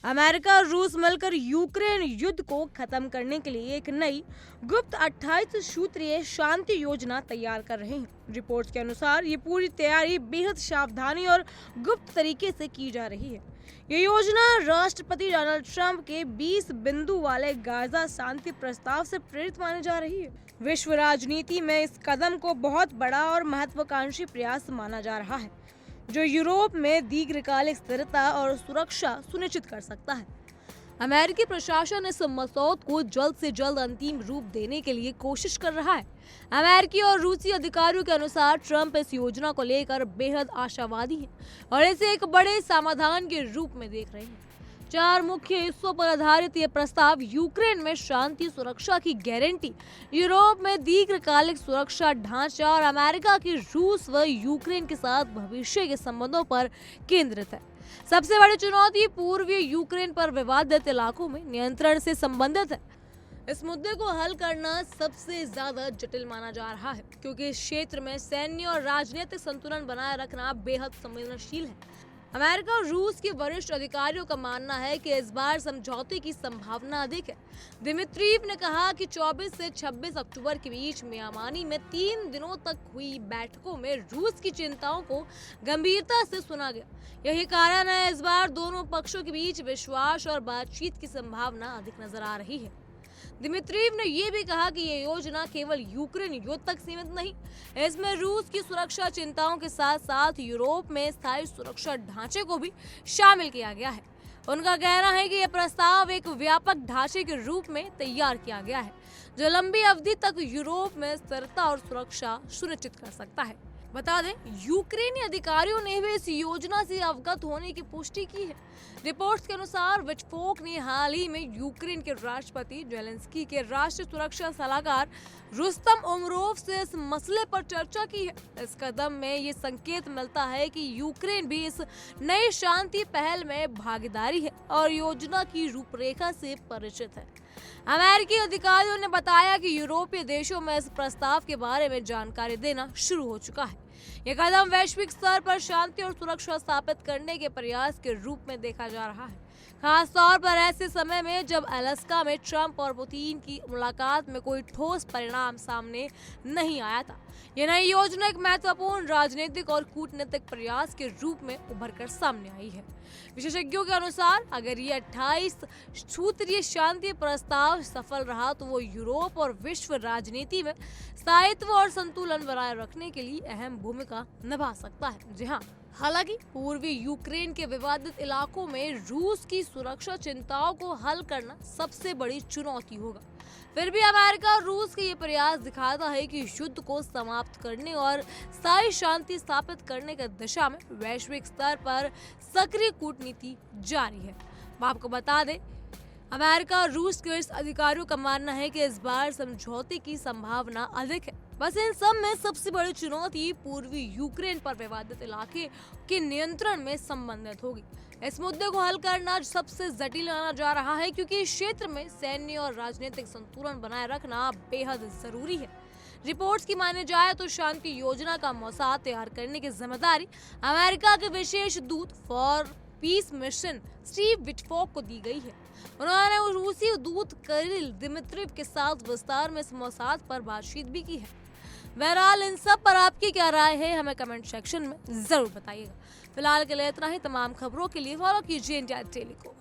America और रूस मिलकर यूक्रेन युद्ध को खत्म करने के लिए एक नई गुप्त 28 सूत्रीय शांति योजना तैयार कर रहे हैं। रिपोर्ट्स के अनुसार ये पूरी तैयारी बेहद सावधानी और गुप्त तरीके से की जा रही है। ये योजना राष्ट्रपति डोनाल्ड ट्रंप के 20 बिंदु वाले गाजा शांति प्रस्ताव से प्रेरित मानी जा रही है। विश्व राजनीति में इस कदम को बहुत बड़ा और महत्वाकांक्षी प्रयास माना जा रहा है, जो यूरोप में दीर्घकालिक स्थिरता और सुरक्षा सुनिश्चित कर सकता है। अमेरिकी प्रशासन इस मसौदे को जल्द से जल्द अंतिम रूप देने के लिए कोशिश कर रहा है। अमेरिकी और रूसी अधिकारियों के अनुसार ट्रंप इस योजना को लेकर बेहद आशावादी हैं और इसे एक बड़े समाधान के रूप में देख रहे हैं। 4 मुख्य हिस्सों पर आधारित यह प्रस्ताव यूक्रेन में शांति सुरक्षा की गारंटी, यूरोप में दीर्घकालिक सुरक्षा ढांचा और अमेरिका की रूस व यूक्रेन के साथ भविष्य के संबंधों पर केंद्रित है। सबसे बड़ी चुनौती पूर्वी यूक्रेन पर विवादित इलाकों में नियंत्रण से संबंधित है। इस मुद्दे को हल करना सबसे ज्यादा जटिल माना जा रहा है, क्योंकि इस क्षेत्र में सैन्य और राजनीतिक संतुलन बनाए रखना बेहद संवेदनशील है। अमेरिका और रूस के वरिष्ठ अधिकारियों का मानना है कि इस बार समझौते की संभावना अधिक है। दिमित्रिव ने कहा कि 24 से 26 अक्टूबर के बीच मियामी में 3 दिनों तक हुई बैठकों में रूस की चिंताओं को गंभीरता से सुना गया। यही कारण है इस बार दोनों पक्षों के बीच विश्वास और बातचीत की संभावना अधिक नजर आ रही है। दिमित्रिव ने यह भी कहा कि ये योजना केवल यूक्रेन युद्ध तक सीमित नहीं, इसमें रूस की सुरक्षा चिंताओं के साथ साथ यूरोप में स्थायी सुरक्षा ढांचे को भी शामिल किया गया है। उनका कहना है कि यह प्रस्ताव एक व्यापक ढांचे के रूप में तैयार किया गया है, जो लंबी अवधि तक यूरोप में स्थिरता और सुरक्षा सुनिश्चित कर सकता है। बता दें, यूक्रेनी अधिकारियों ने भी इस योजना से अवगत होने की पुष्टि की है। रिपोर्ट्स के अनुसार विचफोक ने हाल ही में यूक्रेन के राष्ट्रपति जेलेंस्की के राष्ट्रीय सुरक्षा सलाहकार रुस्तम उमरोव से इस मसले पर चर्चा की है। इस कदम में ये संकेत मिलता है कि यूक्रेन भी इस नई शांति पहल में भागीदारी है और योजना की रूपरेखा से परिचित है। अमेरिकी अधिकारियों ने बताया कि यूरोपीय देशों में इस प्रस्ताव के बारे में जानकारी देना शुरू हो चुका है। यह कदम वैश्विक स्तर पर शांति और सुरक्षा स्थापित करने के प्रयास के रूप में देखा जा रहा है, खास तौर पर ऐसे समय में जब अलास्का में ट्रंप और पुतिन की मुलाकात में कोई ठोस परिणाम सामने नहीं आया था। यह नई योजना एक महत्वपूर्ण राजनीतिक और कूटनीतिक प्रयास के रूप में उभर कर सामने आई है। विशेषज्ञों के अनुसार अगर ये 28 सूत्रीय शांति प्रस्ताव सफल रहा तो वो यूरोप और विश्व राजनीति में स्थायित्व और संतुलन बनाए रखने के लिए अहम भूमिका निभा सकता है। जी हाँ, हालांकि पूर्वी यूक्रेन के विवादित इलाकों में रूस की सुरक्षा चिंताओं को हल करना सबसे बड़ी चुनौती होगा। फिर भी अमेरिका और रूस का ये प्रयास दिखाता है कि युद्ध को समाप्त करने और स्थायी शांति स्थापित करने की दिशा में वैश्विक स्तर पर सक्रिय कूटनीति जारी है। आपको बता दें, अमेरिका और रूस के इस अधिकारियों का मानना है कि इस बार समझौते की संभावना अधिक है। बस इन सब में सबसे बड़ी चुनौती पूर्वी यूक्रेन पर विवादित इलाके के नियंत्रण में संबंधित होगी। इस मुद्दे को हल करना सबसे जटिल माना जा रहा है, क्योंकि इस क्षेत्र में सैन्य और राजनीतिक संतुलन बनाए रखना बेहद जरूरी है। रिपोर्ट्स की माने जाए तो शांति योजना का मसौदा तैयार करने की जिम्मेदारी अमेरिका के विशेष दूत फॉर पीस मिशन स्टीव विटफोक को दी गई है। उन्होंने रूसी दूत किरिल दिमित्रिव के साथ विस्तार में इस मसौदे पर बातचीत भी की है। बहरहाल इन सब पर आपकी क्या राय है, हमें कमेंट सेक्शन में जरूर बताइएगा। फिलहाल के लिए इतना ही। तमाम खबरों के लिए फॉलो कीजिए इंडिया डेली को।